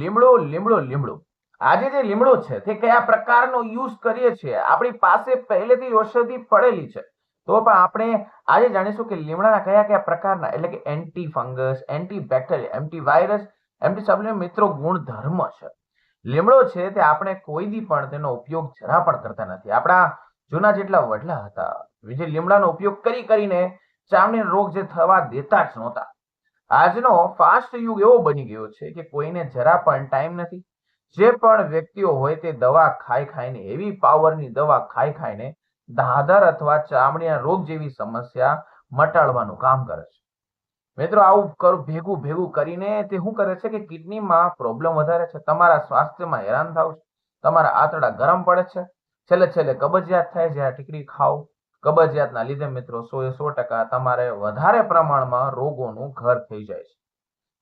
લીમડો લીમડો લીમડો આજે જે લીમડો છે તે કયા પ્રકારનો યુઝ કરીએ છીએ? આપણી પાસે પહેલેથી ઔષધિ પડેલી છે, તો પણ આપણે આજે જાણીશું કે લીમડાના કયા કયા પ્રકારના એટલે કે anti fungus, anti bacteria, anti virus, anti supplement મિત્રો ગુણધર્મ છે. લીમડો છે તે આપણે કોઈ દી પણ તેનો ઉપયોગ જરા પણ કરતા નથી. આપણા જૂના જેટલા વડલા હતા જે લીમડાનો ઉપયોગ કરીને ચામડીનો રોગ જે થવા દેતા જ નહોતા. આજનો ફાસ્ટ યુગ એવો બની ગયો છે કે કોઈને જરા પણ ટાઈમ નથી. જે પણ વ્યક્તિઓ હોય તે દવા ખાઈને એવી પાવરની દવા ખાઈને દાદર અથવા ચામડીના રોગ જેવી સમસ્યા મટાડવાનું કામ કરે છે. મિત્રો આવું ભેગું ભેગું કરીને તે શું કરે છે કે કિડનીમાં પ્રોબ્લેમ વધારે છે, તમારા સ્વાસ્થ્યમાં હેરાન થાવ છે, તમારા આંતરડા ગરમ પડે છે, છેલ્લે કબજિયાત થાય. જ્યાં ટીકડી ખાવ કબજિયાતના લીધે મિત્રો 100% તમારે વધારે પ્રમાણમાં રોગોનું ઘર થઈ જાય છે.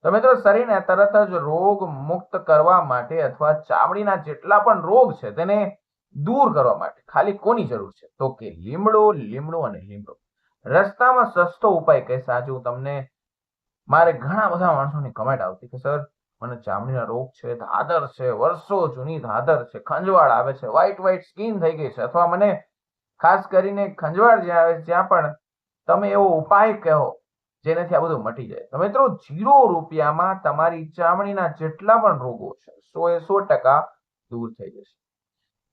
તો મિત્રો શરીરને તરત જ રોગ મુક્ત કરવા માટે અથવા ચામડીના જેટલા પણ રોગ છે તેને દૂર કરવા માટે ખાલી કોની જરૂર છે? તો કે લીમડો લીમડો અને લીમડો. રસ્તામાં સસ્તો ઉપાય કહેશે. આજે હું તમને મારે ઘણા બધા માણસોની કમેન્ટ આવતી કે સર મને ચામડીના રોગ છે, ધાધર છે, વર્ષો જૂની ધાધર છે, ખંજવાળ આવે છે, વ્હાઈટ સ્કિન થઈ ગઈ છે, અથવા મને ખાસ કરીને ખંજવાળ જ્યાં આવે ત્યાં પણ તમે એવો ઉપાય કહો જેનાથી આ બધું મટી જાય. તો મિત્રો 0 રૂપિયામાં તમારી ચામડીના જેટલા પણ રોગો છે 100% દૂર થઈ જશે.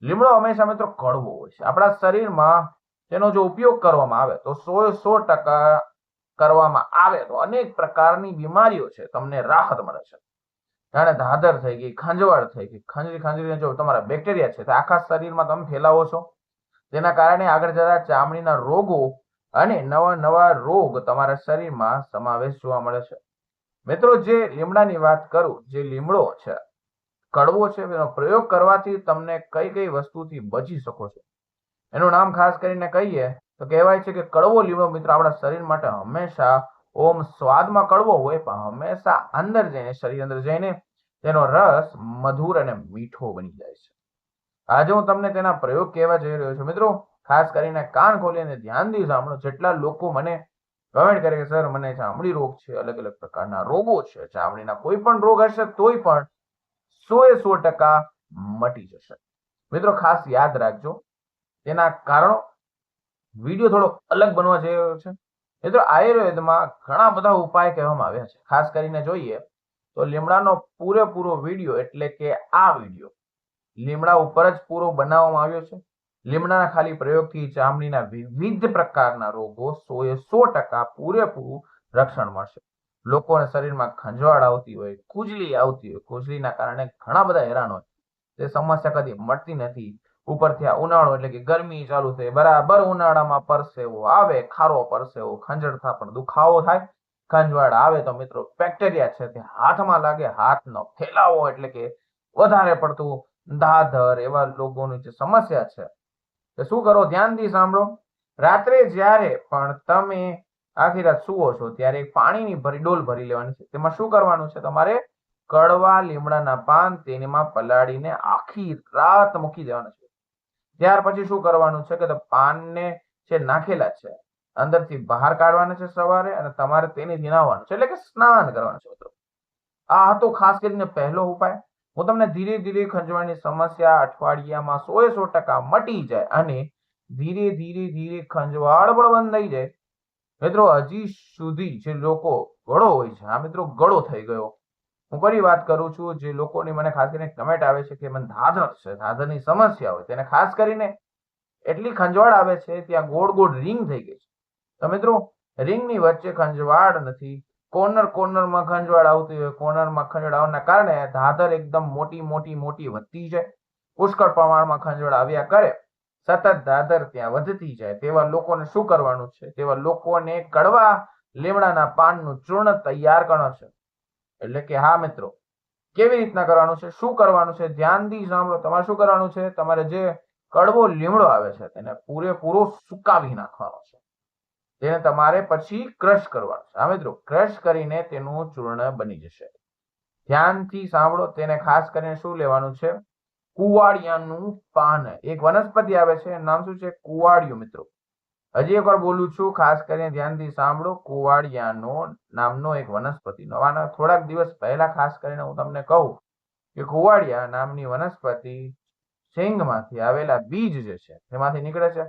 લીમડો હંમેશા મિત્રો કડવો હોય છે. આપણા શરીરમાં તેનો જો ઉપયોગ કરવામાં આવે તો 100% કરવામાં આવે તો અનેક પ્રકારની બીમારીઓ છે તમને રાહત મળે છે. જાણે ધાધર થઈ ગઈ, ખંજવાળ થઈ ગઈ, ખંજરીને જો તમારા બેક્ટેરિયા છે તે આખા શરીરમાં તમે ફેલાવો છો, તેના કારણે આગળ જતા ચામડીના રોગો અને નવા રોગ તમારા શરીરમાં સમાવેશ જોવા મળે છે. મિત્રો જે લીમડાની વાત કરું, જે લીમડો છે કડવો છે, એનો પ્રયોગ કરવાથી તમને કઈ વસ્તુથી બચી શકો છો એનું નામ ખાસ કરીને કહીએ તો કહેવાય છે કે કડવો લીમડો મિત્રો આપણા શરીર માટે હંમેશા સ્વાદમાં કડવો હોય પણ હંમેશા અંદર જઈને શરીર અંદર જઈને તેનો રસ મધુર અને મીઠો બની જાય છે. આજે હું તમને તેના પ્રયોગ કહેવા જઈ રહ્યો છું. મિત્રો ખાસ કરીને કાન ખોલીને ધ્યાનથી સાંભળો. જેટલા લોકો મને કમેન્ટ કરે કે સર મને ચામડી રોગ છે, અલગ અલગ પ્રકારના રોગો છે, ચામડીના કોઈ પણ રોગ હશે તોય પણ 100% મટી જશે. મિત્રો ખાસ યાદ રાખજો તેના કારણો. વિડીયો થોડો અલગ બનવા જઈ રહ્યો છે. મિત્રો આયુર્વેદમાં ઘણા બધા ઉપાય કહેવામાં આવ્યા છે. ખાસ કરીને જોઈએ તો લીમડાનો પૂરેપૂરો વિડીયો એટલે કે આ વિડીયો લીમડા ઉપર જ પૂરો બનાવવામાં આવ્યો છે. લીમડાના ખાલી પ્રયોગથી ચામડીના વિવિધ પ્રકારના રોગો 100% પૂરેપૂરું રક્ષણ મળશે. લોકોને શરીરમાં ખંજવાળ આવતી હોય, ખુજલી આવતી હોય, ખુજલીના કારણે ઘણા બધા હેરાન હોય, તે સમસ્યા કદી મળતી નથી. ઉપરથી આ ઉનાળો એટલે કે ગરમી ચાલુ થઈ, બરાબર ઉનાળામાં પરસેવો આવે, ખારો પરસેવો, ખંજળતા પણ દુખાવો થાય, ખંજવાળ આવે તો મિત્રો બેક્ટેરિયા છે તે હાથમાં લાગે, હાથનો ફેલાવો એટલે કે વધારે પડતું ધાધર એવા લોકોની જે સમસ્યા છે તો શું કરો? ધ્યાનથી સાંભળો. રાત્રે જ્યારે પણ તમે આખી રાત સુવો છો ત્યારે પાણીની ડોલ ભરી લેવાની છે. તેમાં શું કરવાનું છે? તમારે કડવા લીમડાના પાન તેમાં પલાળીને આખી રાત મૂકી દેવાના છે. ત્યાર પછી શું કરવાનું છે કે પાનને જે નાખેલા છે અંદરથી બહાર કાઢવાના છે સવારે, અને તમારે તેની નાહવાનું છે એટલે કે સ્નાન કરવાનું છે. મિત્રો આ હતો ખાસ કરીને પહેલો ઉપાય. હું તમને ધીરે ધીરે ખંજવાળની સમસ્યા અઠવાડિયામાં 100% મટી જાય અને ધીરે ધીરે ખંજવાળ પણ બંધ થઈ જાય. મિત્રો હજી સુધી જે લોકો ગળો હોય છે, હા મિત્રો ગળો થઈ ગયો, હું ફરી વાત કરું છું, જે લોકોની મને ખાસ કરીને કમેન્ટ આવે છે કે મને ધાધર છે, ધાધરની સમસ્યા હોય તેને ખાસ કરીને એટલી ખંજવાળ આવે છે ત્યાં ગોળ ગોળ રિંગ થઈ ગઈ છે. તો મિત્રો રિંગની વચ્ચે ખંજવાળ નથી, કોર્નરમાં ખંજવાળ આવતી હોય, કોર્નરમાં ખંજવાળ આવવાના કારણે ધાધર એકદમ મોટી વધતી જાય, પુષ્કળ પ્રમાણમાં ખંજવાળ આવ્યા કરે, સતત ધાધર ત્યાં વધતી જાય, તેવા લોકોને શું કરવાનું છે? તેવા લોકોને કડવા લીમડાના પાનનું ચૂર્ણ તૈયાર કરવાનું છે. એટલે કે હા મિત્રો કેવી રીતના કરવાનું છે, શું કરવાનું છે? ધ્યાનથી સાંભળો. તમારે શું કરવાનું છે? તમારે જે કડવો લીમડો આવે છે તેને પૂરેપૂરો સુકાવી નાખવાનો છે. તેને તમારે પછી ક્રશ કરવાનું છે. હા મિત્રો ક્રશ કરીને તેનું ચૂર્ણ બની જશે. ધ્યાનથી સાંભળો. તેને ખાસ કરીને શું લેવાનું છે? કુવાડિયાનું પાન. એક વનસ્પતિ આવે છે, નામ શું છે? કુવાડિયું. મિત્રો હજી એકવાર બોલું છું, ખાસ કરીને ધ્યાનથી સાંભળો. કુવાડિયાનો નામનો એક વનસ્પતિ, થોડાક દિવસ પહેલા ખાસ કરીને હું તમને કહું કે કુવાડિયા નામની વનસ્પતિ શેંગમાંથી આવેલા બીજ જે છે તેમાંથી નીકળે છે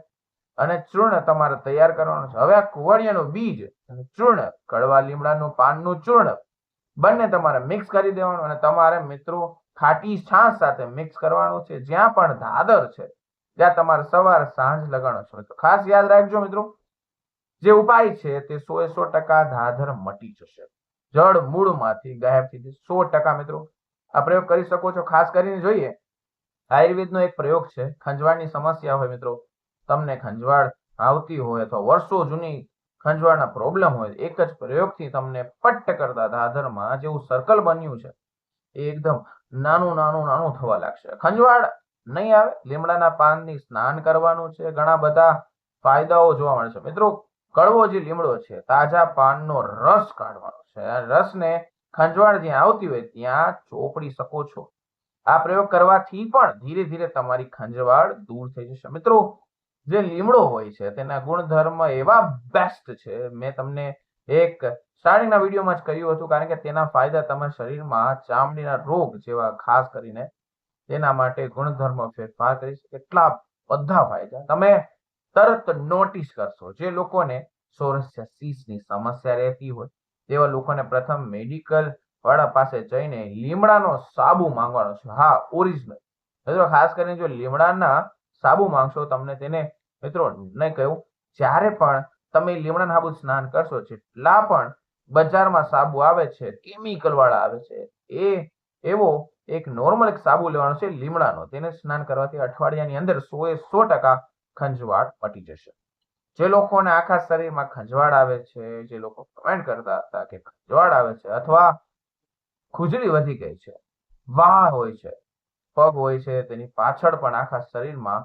અને ચૂર્ણ તમારે તૈયાર કરવાનું છે. હવે આ કુવાડિયાનું બીજ અને ચૂર્ણ, કડવા લીમડાનું પાનનું ચૂર્ણ બંને તમારે મિક્સ કરી દેવાનું અને તમારે મિત્રો ખાટી છાશ સાથે મિક્સ કરવાનું છે. જ્યાં પણ ધાધર છે ત્યાં તમારે સવાર સાંજ લગાડવાનું છે. મિત્રો ખાસ યાદ રાખજો મિત્રો, જે ઉપાય છે તે 100% ધાધર મટી જશે, જળ મૂળમાંથી ગાયબ થઈ જશે 100%. મિત્રો આ પ્રયોગ કરી શકો છો. ખાસ કરીને જોઈએ આયુર્વેદનો એક પ્રયોગ છે, ખંજવાળની સમસ્યા હોય મિત્રો, તમને ખંજવાળ આવતી હોય અથવા વર્ષો જૂની ખંજવાળના પ્રોબ્લેમ હોય, એક જ પ્રયોગથી તમને પટ્ટ કરતા ધાધરમાં જેવું સર્કલ બન્યું છે એ એકદમ નાનું નાનું નાનું થવા લાગશે. ખંજવાળ નહીં આવે, લીમડાના પાનની સ્નાન કરવાનું છે, ઘણા બધા ફાયદાઓ જોવા મળે છે. મિત્રો કડવો જે લીમડો છે, તાજા પાનનો રસ કાઢવાનો છે, રસને ખંજવાળ જ્યાં આવતી હોય ત્યાં ચોપડી શકો છો. આ પ્રયોગ કરવાથી પણ ધીરે ધીરે તમારી ખંજવાળ દૂર થઈ જશે. મિત્રો જે લીમડો હોય છે તેના ગુણધર્મ એવા બેસ્ટ છે, મેં તમને એક સ્ટાર્ટિંગના વિડીયોમાં જ કહ્યું હતું, કારણ કે તેના ફાયદા તમારા શરીરમાં ચામડીના રોગ જેવા ખાસ કરીને તેના માટે ગુણધર્મ ફેરફાર કરી શકે. એટલા બધા ફાયદા તમે તરત નોટિસ કરશો. જે લોકોને સોરિયાસિસની સમસ્યા રહેતી હોય તેવા લોકોને પ્રથમ મેડિકલ વાળા પાસે જઈને લીમડાનો સાબુ માંગવાનો છે. હા, ઓરિજિનલ. મિત્રો ખાસ કરીને જો લીમડાના સાબુ માંગશો, તમને તેને મિત્રો નહીં કહ્યું, જ્યારે પણ તમે લીમડાના સાબુ સ્નાન કરશો, જેટલા પણ બજારમાં સાબુ આવે છે કેમિકલ વાળા આવે છે, એ એવો એક નોર્મલ એક સાબુ લેવાનો છે લીમડાનો, તેને સ્નાન કરવાથી અઠવાડિયાની અંદર 100% ખંજવાળ મટી જશે. જે લોકોને આખા શરીરમાં ખંજવાળ આવે છે, જે લોકો કમેન્ટ કરતા હતા કે ખંજવાળ આવે છે અથવા ખુજલી વધી ગઈ છે, વાહ હોય છે, પગ હોય છે, તેની પાછળ પણ આખા શરીરમાં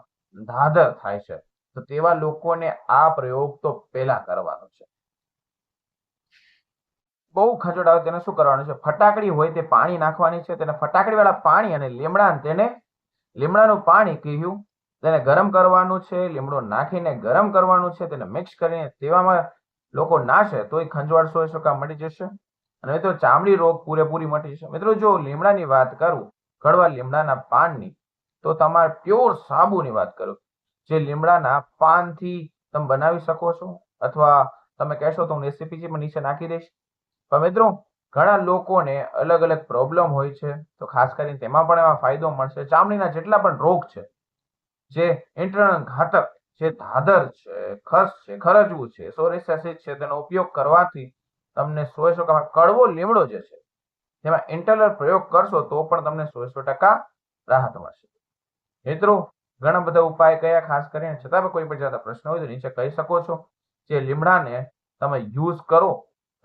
ધાધર થાય છે, તો તેવા લોકોને આ પ્રયોગ તો પેલા કરવાનો છે. બહુ ખંજવાળ આવે તેને શું કરવાનું છે, ફટાકડી હોય તે પાણી નાખવાની છે, તેને ફટાકડી વાળા પાણી અને લીમડાનું પાણી કહ્યું તેને ગરમ કરવાનું છે, લીમડો નાખીને ગરમ કરવાનું છે, તેને મિક્સ કરીને તેવામાં લોકો નાશે તો એ ખંજવાળ 100% મટી જશે. અને મિત્રો ચામડી રોગ પૂરેપૂરી મટી જશે. મિત્રો જો લીમડાની વાત કરું, કડવા લીમડાના પાનની, તો તમારે પ્યોર સાબુની વાત કરું, જે લીમડાના પાનથી તમે બનાવી શકો છો, અથવા તમે કહેશો તો હું રેસીપી પણ નીચે નાખી દઈશ. પણ મિત્રો ઘણા લોકોને અલગ અલગ પ્રોબ્લેમ હોય છે, તો ખાસ કરીને તેમાં પણ એમાં ફાયદો મળશે. ચામડીના જેટલા પણ રોગ છે, જે ઇન્ટરનલ ઘાતક, જે ધાધર છે, ખસ છે, ખરજવું છે, સોરિયાસિસ છે, તેનો ઉપયોગ કરવાથી તમને 100% કડવો લીમડો જે છે તેમાં ઇન્ટરનલ પ્રયોગ કરશો તો પણ તમને 100% રાહત મળશે. મિત્રો ઘણા બધા ઉપાય કયા ખાસ કરીને, છતાં પણ કોઈ પણ જાતના પ્રશ્ન હોય તો નીચે કહી શકો છો. જે લીમડાને તમે યુઝ કરો,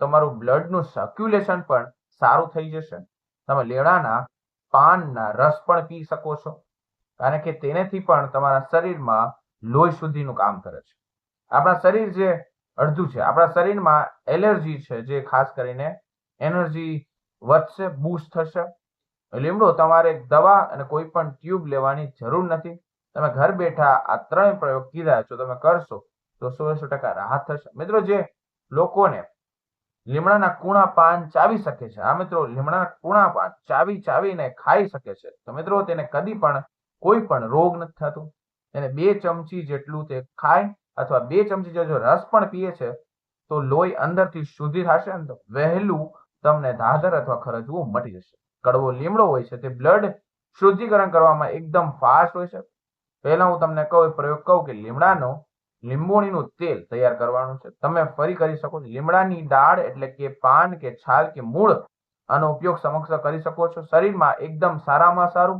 તમારું બ્લડનું સર્ક્યુલેશન પણ સારું થઈ જશે. તમે લીમડાના પાનના રસ પણ પી શકો છો, કારણ કે તેનેથી પણ તમારા શરીરમાં લોહી શુદ્ધિનું કામ કરે છે. આપણા શરીર જે અડધું છે, આપણા શરીરમાં એલર્જી છે, જે ખાસ કરીને એનર્જી વધશે, બૂસ્ટ થશે. લીમડો તમારે દવા અને કોઈ પણ ટ્યુબ લેવાની જરૂર નથી. તમે ઘર બેઠા આ 3 પ્રયોગ કીધા જો તમે કરશો તો 100% રાહત થશે. મિત્રો જે લોકોને લીમડાના કૂણા પાન ચાવી શકે છે, આ મિત્રો લીમડાના કૂણા પાન ચાવીને ખાઈ શકે છે, તો મિત્રો તેને કદી પણ કોઈ પણ રોગ નથી થતું. તેને 2 ચમચી જેટલું તે ખાય અથવા 2 ચમચી જો રસ પણ પીએ છે, તો લોહી અંદરથી શુદ્ધિ થશે ને તો વહેલું તમને ધાધર અથવા ખરજવું મટી જશે. કડવો લીમડો હોય છે તે બ્લડ શુદ્ધિકરણ કરવામાં એકદમ ફાસ્ટ હોય છે. પહેલા હું તમને પ્રયોગ કહું કે લીંબોળીનું તેલ તૈયાર કરવાનું છે. તમે ફરી કરી શકો છો. લીમડાની ડાળ એટલે કે પાન કે છાલ કે મૂળ, આનો ઉપયોગ સમગ્ર કરી શકો છો. શરીરમાં એકદમ સારામાં સારું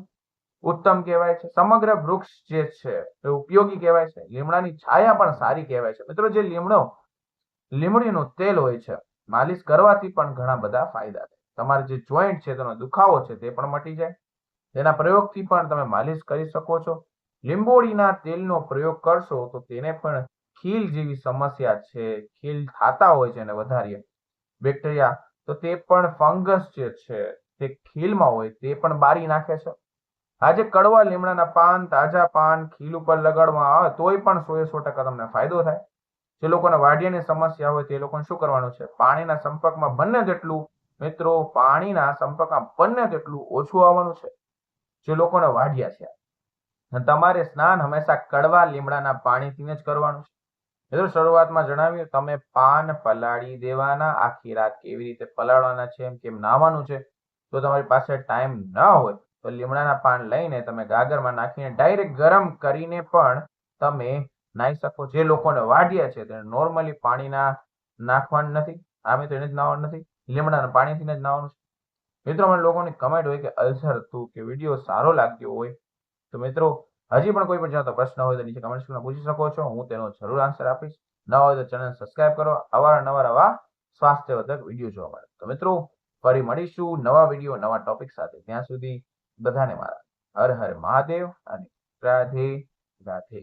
ઉત્તમ કહેવાય છે. સમગ્ર વૃક્ષ જે છે એ ઉપયોગી કહેવાય છે. લીમડાની છાયા પણ સારી કહેવાય છે. મિત્રો જે લીમડીનું તેલ હોય છે, માલિશ કરવાથી પણ ઘણા બધા ફાયદા છે. તમારે જે જોઈન્ટ છે તેનો દુખાવો છે તે પણ મટી જાય. તેના પ્રયોગથી પણ તમે માલિશ કરી શકો છો. લીંબોળીના તેલનો પ્રયોગ કરશો તો તેને પણ ખીલ જેવી સમસ્યા છે, ખીલ થતા હોય છે અને વધારે બેક્ટેરિયા, તો તે પણ ફંગસ જે છે તે ખીલમાં હોય તે પણ બારી નાખે છે. આજે કડવા લીમડાના પાન, તાજા પાન ખીલ ઉપર લગાડવામાં આવે તોય પણ 100% તમને ફાયદો થાય. જે લોકોને વાઢિયાની સમસ્યા હોય તે લોકોને શું કરવાનું છે, પાણીના સંપર્કમાં બને તેટલું મિત્રો પાણીના સંપર્કમાં બને તેટલું ઓછું આવવાનું છે. જે લોકોને વાઢિયા છે, અને તમારે સ્નાન હંમેશા કડવા લીમડાના પાણીથી જ કરવાનું છે. મિત્રો શરૂઆતમાં જણાવ્યું તમે પાન પલાળી દેવાના, આખી રાત કેવી રીતે પલાળવાના છે, કેમ નાહવાનું છે. જો તમારી પાસે ટાઈમ ન હોય તો લીમડાના પાન લઈને તમે ગાગરમાં નાખીને ડાયરેક્ટ ગરમ કરીને પણ તમે નાહી શકો. જે લોકોને વાઢિયા છે તેને નોર્મલી પાણીના નાખવાનું નથી, આમે તો એને જ નાહવાનું નથી, લીમડાના પાણીથી જ નાહવાનું છે. મિત્રો મને લોકોની કમેન્ટ હોય કે અલ્સર હતું કે વિડીયો સારો લાગ્યો હોય તો મિત્રો હજી પણ કોઈ પણ જાતનો પ્રશ્ન હોય તો નીચે કમેન્ટ સેક્શનમાં પૂછી શકો છો, હું તેનો જરૂર આન્સર આપીશ. ન હોય તો ચેનલ સબસ્ક્રાઇબ કરો અવારનવાર આવા સ્વાસ્થ્યવર્ધક વિડીયો જોવા માટે. તો મિત્રો ફરી મળીશું નવા વિડીયો નવા ટોપિક સાથે. ત્યાં સુધી બધાને મારા હર હર મહાદેવ અને રાધે રાધે.